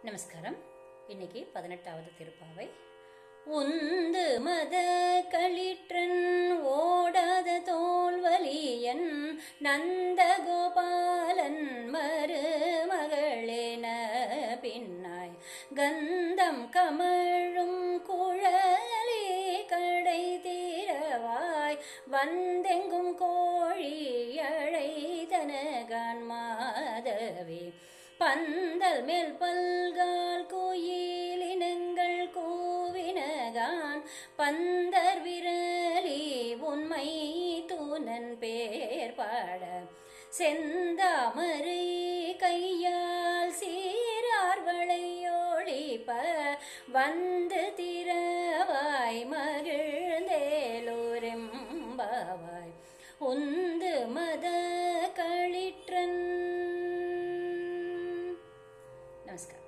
நமஸ்காரம். இன்னைக்கு 18வது திருப்பாவை. உந்து மத களிற்றன் ஓடாத தோல்வலியன் நந்தகோபாலன் மருமகளேன பின்னாய் கந்தம் கமழும் குழலி கடை தீரவாய் வந்தெங்கும் கோழி அழைதனகான் மாதவே பந்தல் மேல் பல்கால் கோயிலினங்கள் கூவினகான் பந்தர் விரலி உண்மை தூணன் பேர் பாட செந்தாமரை கையால் சீரார் வளையோழிப்ப வந்து திரவாய் மகிழ்ந்தேலூரெம்பாவாய் உந்து மத களிற்றன். नमस्कार.